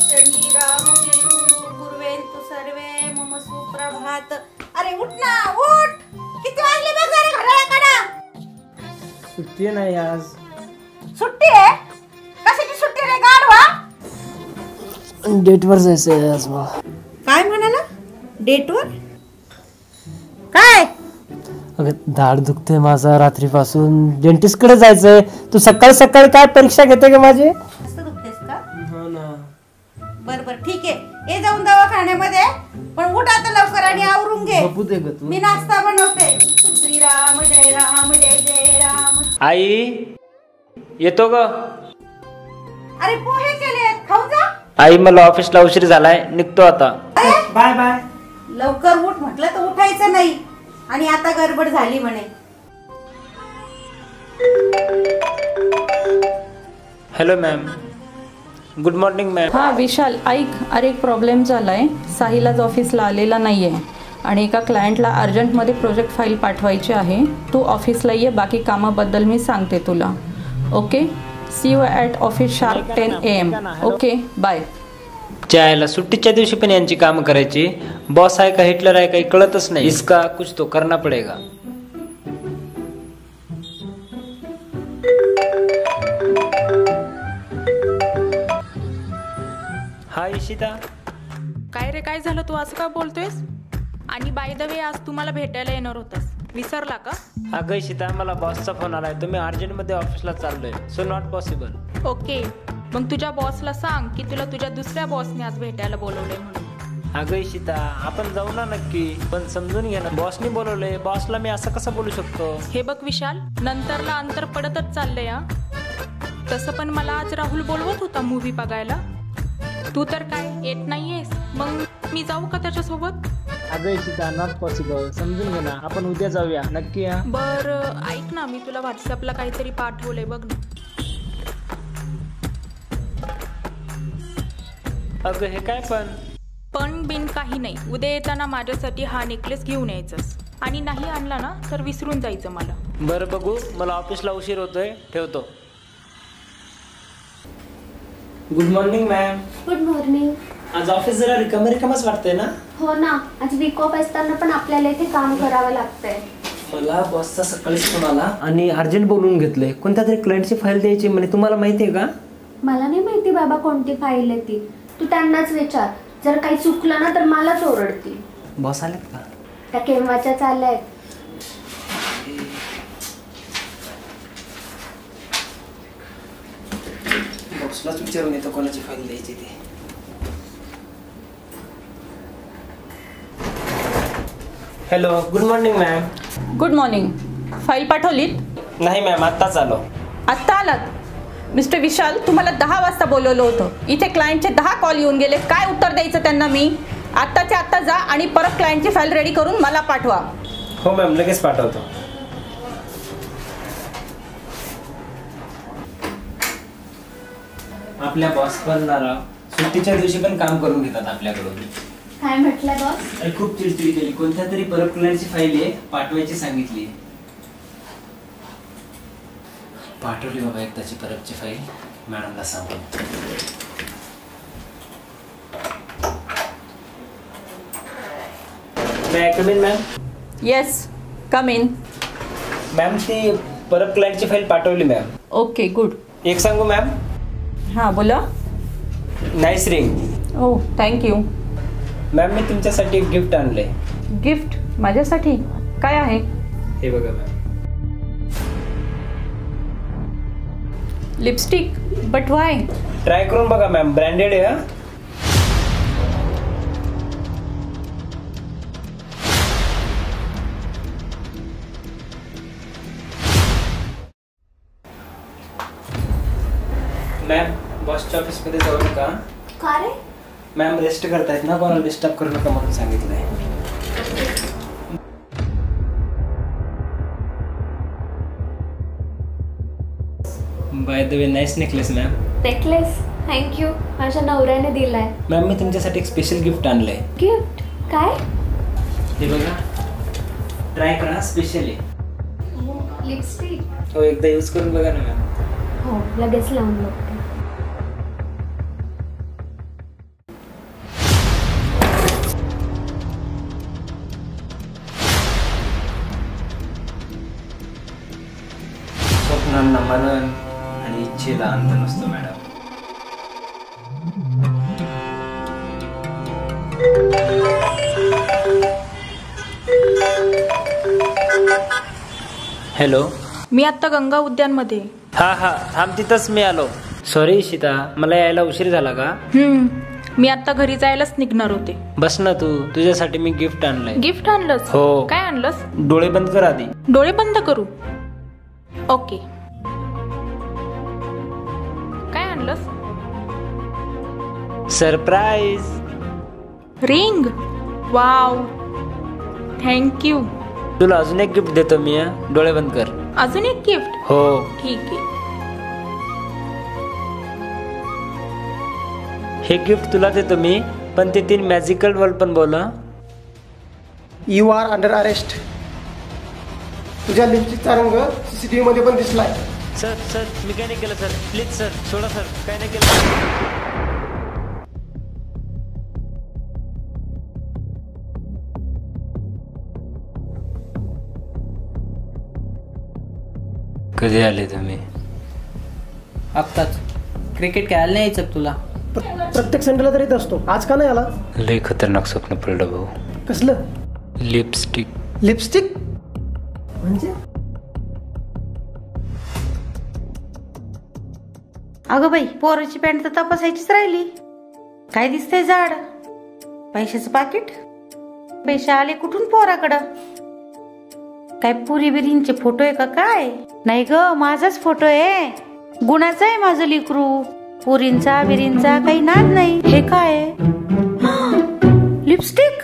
श्रीराम गुरुवेंतु सर्वे मम सुप्रभात। अरे उठ ना उठ, किती वाजले बघ जरा घड्याळाकडे। सुट्टी नाही आज। सुट्टी आहे? कशाची सुट्टी रे गाढवा? डेटवर जायचंय आज मला। काय म्हणाला? डेटवर? काय? अगं दाढ दुखते माझा रात्रीपासून, डेंटिस्ट कडे जायचंय। तू सकाळी सकाळी काय परीक्षा घेते का माझी? असं दुखतेस का? हो ना। बर बर ठीक आहे, ये जाऊन दवाखान्यामध्ये, पण उठ आता लवकर आणि आवरून घे। बघू दे ग तू। मी नाश्ता बनवते। श्रीराम जय राम जय जय राम। आई येतो ग। अरे पोहे केले, खाऊ जा। आई मला ऑफिसला उशीर झालाय, निघतो आता। Bye bye. लवकर उठ म्हटलं तर उठायचं नाही, आणि आता गडबड झाली म्हणे। Hello ma'am, good morning ma'am. हां विशाल ऐक, अरे एक प्रॉब्लेम झालाय, साहिल आज ऑफिसला आलेला नाहीये आणि एका क्लायंटला अर्जंटमध्ये प्रोजेक्ट फाईल पाठवायची आहे। तू ऑफिसला ये, बाकी कामाबद्दल मी सांगते तुला। Okay, see you at office sharp 10 AM। Okay bye. चायला सुट्टीच्या दिवशी पण यांची काम करायची। बॉस आहे का हिटलर आहे काही कळतच नाही। इसका कुछ तो करना पडेगा। हाय इशिता। काय रे, काय झालं? तू असं का बोलतोयस? आणि बाय द वे, आज तू मला भेटायला येणार होतास, विसरला का? अगं इशिता, मला बॉसचा फोन आलाय, तुम्ही अर्जंट मध्ये ऑफिसला चाललोय, सो नॉट पॉसिबल। ओके, मग तुझ्या बॉसला सांग की तुला तुझ्या दुसऱ्या बॉसने आज भेटायला बोलवलंय म्हणून। अगं इशिता, आपण जाऊ ना नक्की, पण समजून घे ना, बॉसनी बोलवलंय, बॉसला मी असं कसं बोलू शकतो? हे बघ विशाल, नंतरला अंतर पडतच चाललंय हा। तसं पण मला आज राहुल बोलवत होता मूवी बघायला, तू तर काय येत नाहीयेस, मग मी जाऊ का त्याच्यासोबत? अगं इशिता, नॉट पॉसिबल, समजून घे ना, आपण उद्या जाऊया नक्की। बरं ऐक ना, मी तुला व्हॉट्सअपला काहीतरी पाठवलंय बघ ना। अगं हे काय पण बिन काही नाही, उद्या येताना माझ्यासाठी हा नेकलेस घेऊन यायचंस, आणि नाही आणला ना तर विसरून जायचं मला। बरं बघू, मला ऑफिसला उशीर होतोय, ठेवतो। Good morning ma'am. Good morning. आज ऑफिस जरा रिकामच वाटतंय ना? हो ना, आज वीक ऑफ असताना पण आपल्याला इथे काम करावं लागतंय। मला बॉसचा सकाळीच फोन आला आणि अर्जंट बोलून घेतलंय, कोणत्या तरी क्लायंटची फाईल द्यायची म्हणे, तुम्हाला माहिती आहे का? मला नाही माहिती बाबा कोणती फाईल आहे ती, तू त्यांनाच विचार, जर काही चुकलं ना तर मलाच ओरडतील। बॉस आलेत का? त्या केव्हाच्या चालल्यात। बॉसलाच विचारून येतो कोणाची फाईल द्यायची ते। Hello, good morning ma'am. Good morning. File पाठवलीत? नाही मॅम, आत्ताच आलो। आत्ता आलात? मिस्टर विशाल, तुम्हाला 10 वाजता बोलवलं होतं, इथे क्लायंटचे 10 कॉल येऊन गेले, काय उत्तर द्यायचं त्यांना मी? आत्ताच्या आत्ता जा आणि परत क्लायंटची फाईल रेडी करून मला पाठवा। हो मॅम, लगेच पाठवतो। आपल्या बॉस पण ना सुट्टीच्या दिवशी पण काम करून घेतात आपल्याकडून। काय म्हटलं बॉस? खूप चिडचिड केली, कोणत्या तरी परब क्लायंटची फाईल आहे, पाठवायची सांगितली। पाठवली बाबा एकदाची परबची फाईल, मॅडमला सांगून। May I come in, ma'am? Yes, come in. Ma'am, ती परब क्लायंटची फाईल पाठवली मॅम। Okay good. एक सांगू मॅम? हां बोला। Nice ring. Oh thank you. Ma'am, मी तुमच्यासाठी एक गिफ्ट आणलंय। गिफ्ट? माझ्यासाठी? काय आहे? हे बघा ma'am. Lipstick? But why? Try करून बघा मॅम, ब्रँडेड आहे। मॅम, बॉसच्या ऑफिसमध्ये जाऊ नका। का रे? मॅम रेस्ट करतायत ना, कोणाला डिस्टर्ब करू नका म्हणून सांगितलंय। By the way, nice necklace ma'am. Necklace? Thank you, माझ्या नवऱ्याने दिलाय। मॅम, मी तुमच्यासाठी एक स्पेशल गिफ्ट आणलंय। गिफ्ट? काय? हे बघा, ट्राय करा, स्पेशल आहे। लिपस्टिक? हो, एकदा यूज करून बघा ना मॅम। हो, लगेच लावून बघते। म्हणून आणि इच्छेला अंत नसतो मॅडम. हॅलो. मी आत्ता गंगा उद्यानमध्ये. हा थांब, तिथंच मी आलो. सॉरी इशिता, मला यायला उशीर झाला का? मी आता घरी जायलाच निघणार होते. बस ना तू, तुझ्यासाठी मी गिफ्ट आणलंय. गिफ्ट आणलंस? हो. काय आणलंस? डोळे बंद कर आधी. डोळे बंद करू? ओके. काय आणलंस? सरप्राईज. रिंग. Wow, thank you. तुला अजून एक गिफ्ट देतो मी. डोळे बंद कर. अजून एक गिफ्ट? हो. ठीक आहे. हे गिफ्ट तुला देतो मी, पण ते 3 मॅजिकल वर्ड पण बोल. You are under arrest. तुझ्या लिपस्टिकचा रंग CCTV मध्ये पण दिसलाय. सर मी काय नाही केलं sir. Please sir, soda sir, काय नाही केलं. कधी आले तुम्ही? आत्ताच. क्रिकेट खेळायला नाही यायचं तुला? प्रत्येक संडेला तर येत असतो, आज का नाही आला? लय खतरनाक स्वप्न पडलं भाऊ. कसलं? लिपस्टिक. लिपस्टिक म्हणजे? अगं बाई, पोराची पॅन्ट तर तपासायचीच राहिली. काय दिसतंय जाड? पैशाचं पाकिट. पैसे आले कुठून पोराकडं? काय पुरी बिरींचे फोटो आहे का काय? नाही ग, माझाच फोटो आहे. गुणाचा आहे माझं लिकरू. पुरींचा बिरींचा काही नाद नाही. हे काय? लिपस्टिक.